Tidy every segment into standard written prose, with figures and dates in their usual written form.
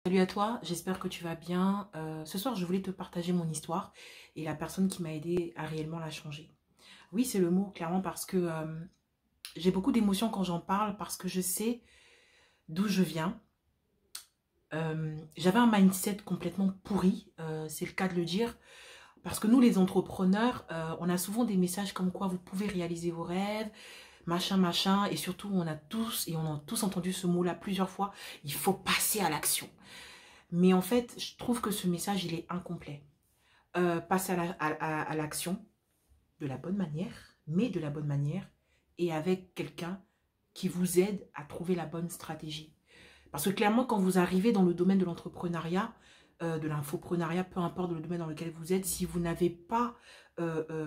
Salut à toi, j'espère que tu vas bien. Ce soir, je voulais te partager mon histoire et la personne qui m'a aidé à réellement la changer. Oui, c'est le mot, clairement, parce que j'ai beaucoup d'émotions quand j'en parle, parce que je sais d'où je viens. J'avais un mindset complètement pourri, c'est le cas de le dire, parce que nous, les entrepreneurs, on a souvent des messages comme quoi vous pouvez réaliser vos rêves, machin, machin, et surtout, on a tous entendu ce mot-là plusieurs fois, il faut passer à l'action. Mais en fait, je trouve que ce message, il est incomplet. Passer à l'action de la bonne manière, mais de la bonne manière, et avec quelqu'un qui vous aide à trouver la bonne stratégie. Parce que clairement, quand vous arrivez dans le domaine de l'entrepreneuriat, de l'infoprenariat, peu importe le domaine dans lequel vous êtes, si vous n'avez pas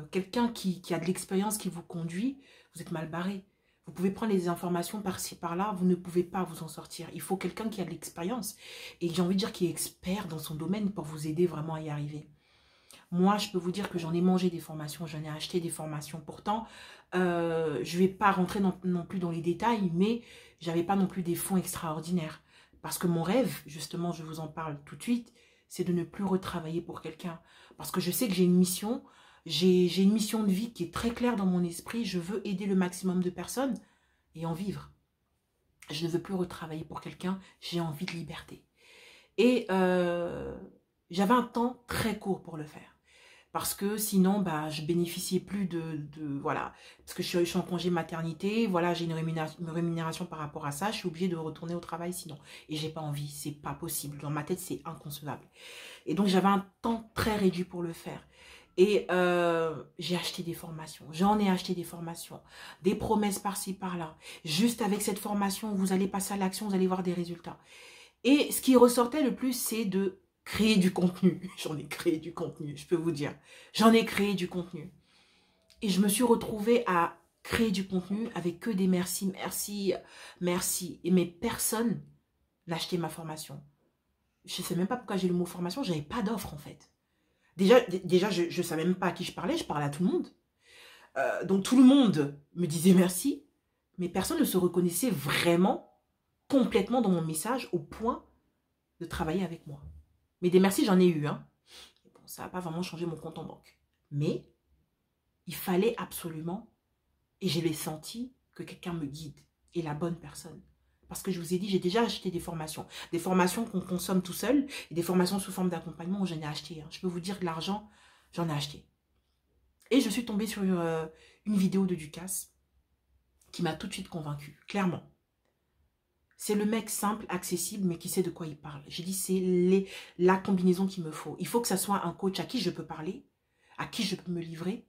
quelqu'un qui a de l'expérience qui vous conduit, vous êtes mal barré. Vous pouvez prendre les informations par-ci, par-là, vous ne pouvez pas vous en sortir. Il faut quelqu'un qui a de l'expérience et j'ai envie de dire qui est expert dans son domaine pour vous aider vraiment à y arriver. Moi, je peux vous dire que j'en ai mangé des formations, j'en ai acheté des formations. Pourtant, je ne vais pas rentrer non plus dans les détails, mais j'avais pas non plus des fonds extraordinaires. Parce que mon rêve, justement, je vous en parle tout de suite, c'est de ne plus retravailler pour quelqu'un. Parce que je sais que j'ai une mission, j'ai une mission de vie qui est très claire dans mon esprit. Je veux aider le maximum de personnes et en vivre. Je ne veux plus retravailler pour quelqu'un, j'ai envie de liberté. Et j'avais un temps très court pour le faire. Parce que sinon, bah, je bénéficiais plus voilà, parce que je suis en congé maternité, voilà, j'ai une rémunération par rapport à ça, je suis obligée de retourner au travail sinon. Et j'ai pas envie, c'est pas possible. Dans ma tête, c'est inconcevable. Et donc, j'avais un temps très réduit pour le faire. Et j'ai acheté des formations, j'en ai acheté des formations, des promesses par-ci, par-là. Juste avec cette formation, vous allez passer à l'action, vous allez voir des résultats. Et ce qui ressortait le plus, c'est de créer du contenu. J'en ai créé du contenu, je peux vous dire. J'en ai créé du contenu. Et je me suis retrouvée à créer du contenu avec que des merci, merci, merci. Et mais personne n'a acheté ma formation. Je ne sais même pas pourquoi j'ai le mot formation, j'avais pas d'offre en fait. Déjà je ne savais même pas à qui je parlais à tout le monde. Donc tout le monde me disait merci, mais personne ne se reconnaissait vraiment complètement dans mon message au point de travailler avec moi. Mais des merci, j'en ai eu. Hein. Bon, ça n'a pas vraiment changé mon compte en banque. Mais il fallait absolument, et je l'ai senti, que quelqu'un me guide. Et la bonne personne. Parce que je vous ai dit, j'ai déjà acheté des formations. Des formations qu'on consomme tout seul. Et des formations sous forme d'accompagnement où j'en ai acheté. Hein. Je peux vous dire que l'argent, j'en ai acheté. Et je suis tombée sur une vidéo de Ducasse qui m'a tout de suite convaincue. Clairement. C'est le mec simple, accessible, mais qui sait de quoi il parle. J'ai dit, c'est la combinaison qu'il me faut. Il faut que ça soit un coach à qui je peux parler, à qui je peux me livrer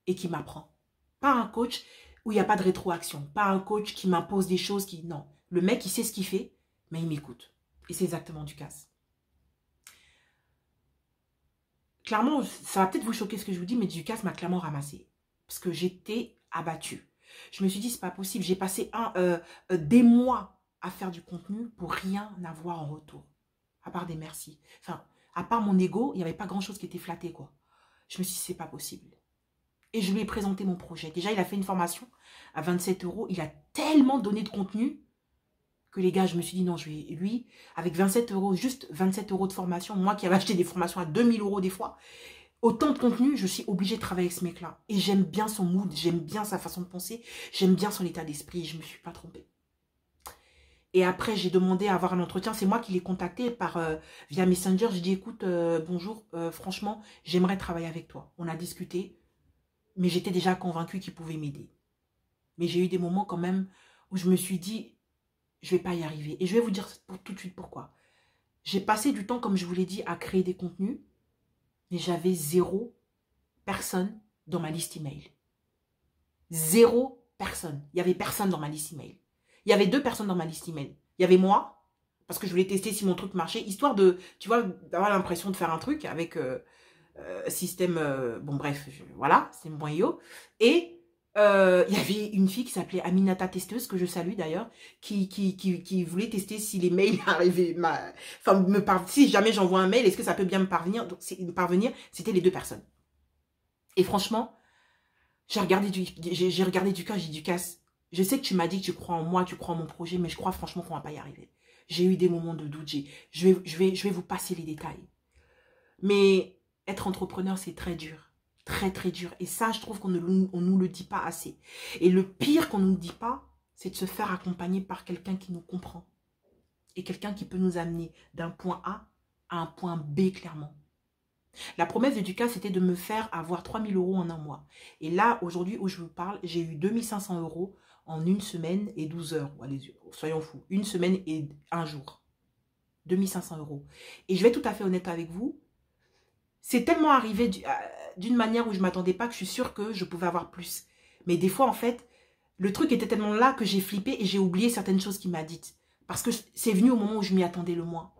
et qui m'apprend. Pas un coach où il n'y a pas de rétroaction. Pas un coach qui m'impose des choses qui... Non. Le mec, il sait ce qu'il fait, mais il m'écoute. Et c'est exactement Ducasse. Clairement, ça va peut-être vous choquer ce que je vous dis, mais Ducasse m'a clairement ramassé. Parce que j'étais abattue. Je me suis dit, c'est pas possible. J'ai passé des mois à faire du contenu pour rien avoir en retour. À part des merci. Enfin, à part mon ego, il n'y avait pas grand-chose qui était flatté, quoi. Je me suis dit, c'est pas possible. Et je lui ai présenté mon projet. Déjà, il a fait une formation à 27 €. Il a tellement donné de contenu que les gars, je me suis dit, non, je vais... Lui, avec 27 €, juste 27 € de formation, moi qui avais acheté des formations à 2000 € des fois, autant de contenu, je suis obligée de travailler avec ce mec-là. Et j'aime bien son mood, j'aime bien sa façon de penser, j'aime bien son état d'esprit. Je ne me suis pas trompée. Et après, j'ai demandé à avoir un entretien. C'est moi qui l'ai contacté via Messenger. J'ai dit, écoute, bonjour, franchement, j'aimerais travailler avec toi. On a discuté, mais j'étais déjà convaincue qu'il pouvait m'aider. Mais j'ai eu des moments quand même où je me suis dit, je ne vais pas y arriver. Et je vais vous dire tout de suite pourquoi. J'ai passé du temps, comme je vous l'ai dit, à créer des contenus, mais j'avais 0 personne dans ma liste email. 0 personne. Il n'y avait personne dans ma liste email. Il y avait 2 personnes dans ma liste email. Il y avait moi, parce que je voulais tester si mon truc marchait, histoire de, tu vois, d'avoir l'impression de faire un truc avec système, bon bref, voilà, c'est mon .io. Et il y avait une fille qui s'appelait Aminata Testeuse, que je salue d'ailleurs, qui voulait tester si les mails arrivaient, si jamais j'envoie un mail, est-ce que ça peut bien me parvenir. Donc, c'était les 2 personnes. Et franchement, j'ai regardé Ducasse, j'ai dit, Ducasse, je sais que tu m'as dit que tu crois en moi, tu crois en mon projet, mais je crois franchement qu'on va pas y arriver. J'ai eu des moments de doute. Je vais vous passer les détails. Mais être entrepreneur, c'est très dur. Très, très dur. Et ça, je trouve qu'on ne nous le dit pas assez. Et le pire qu'on ne nous dit pas, c'est de se faire accompagner par quelqu'un qui nous comprend. Et quelqu'un qui peut nous amener d'un point A à un point B, clairement. La promesse de Ducasse, c'était de me faire avoir 3 000 € en un mois. Et là, aujourd'hui, où je vous parle, j'ai eu 2 500 € en une semaine et 12 heures. Allez, soyons fous. Une semaine et un jour. 2 500 €. Et je vais être tout à fait honnête avec vous. C'est tellement arrivé d'une manière où je ne m'attendais pas que je suis sûre que je pouvais avoir plus. Mais des fois, en fait, le truc était tellement là que j'ai flippé et j'ai oublié certaines choses qu'il m'a dites. Parce que c'est venu au moment où je m'y attendais le moins.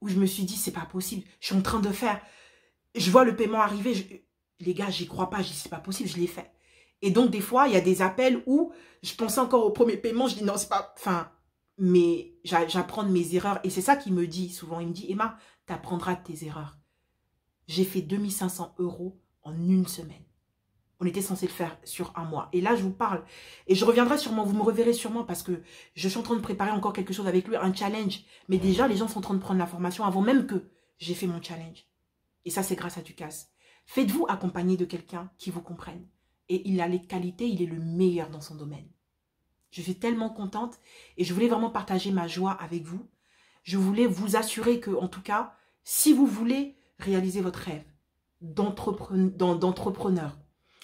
Où je me suis dit, c'est pas possible. Je suis en train de faire... Je vois le paiement arriver. Les gars, j'y crois pas. Je dis, c'est pas possible, je l'ai fait. Et donc, des fois, il y a des appels où je pensais encore au premier paiement. Je dis, non, c'est pas... Enfin, mais j'apprends de mes erreurs. Et c'est ça qu'il me dit souvent. Il me dit, Emma, tu apprendras de tes erreurs. J'ai fait 2 500 € en une semaine. On était censé le faire sur un mois. Et là, je vous parle. Et je reviendrai sûrement, vous me reverrez sûrement parce que je suis en train de préparer encore quelque chose avec lui, un challenge. Mais déjà, les gens sont en train de prendre la formation avant même que j'ai fait mon challenge. Et ça, c'est grâce à Ducasse. Faites-vous accompagner de quelqu'un qui vous comprenne. Et il a les qualités, il est le meilleur dans son domaine. Je suis tellement contente et je voulais vraiment partager ma joie avec vous. Je voulais vous assurer que, en tout cas, si vous voulez réaliser votre rêve d'entrepreneur,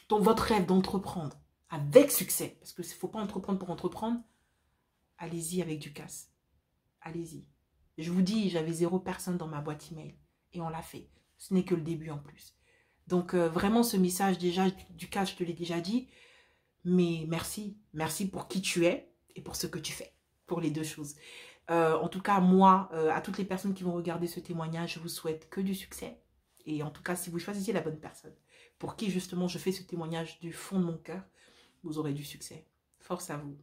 votre rêve d'entreprendre avec succès, parce qu'il ne faut pas entreprendre pour entreprendre, allez-y avec Ducasse. Allez-y. Je vous dis, j'avais 0 personne dans ma boîte email et on l'a fait. Ce n'est que le début en plus. Donc, vraiment, ce message, déjà, Ducasse, je te l'ai déjà dit, mais merci. Merci pour qui tu es et pour ce que tu fais, pour les deux choses. En tout cas, moi, à toutes les personnes qui vont regarder ce témoignage, je vous souhaite que du succès. Et en tout cas, si vous choisissez la bonne personne, pour qui justement je fais ce témoignage du fond de mon cœur, vous aurez du succès. Force à vous.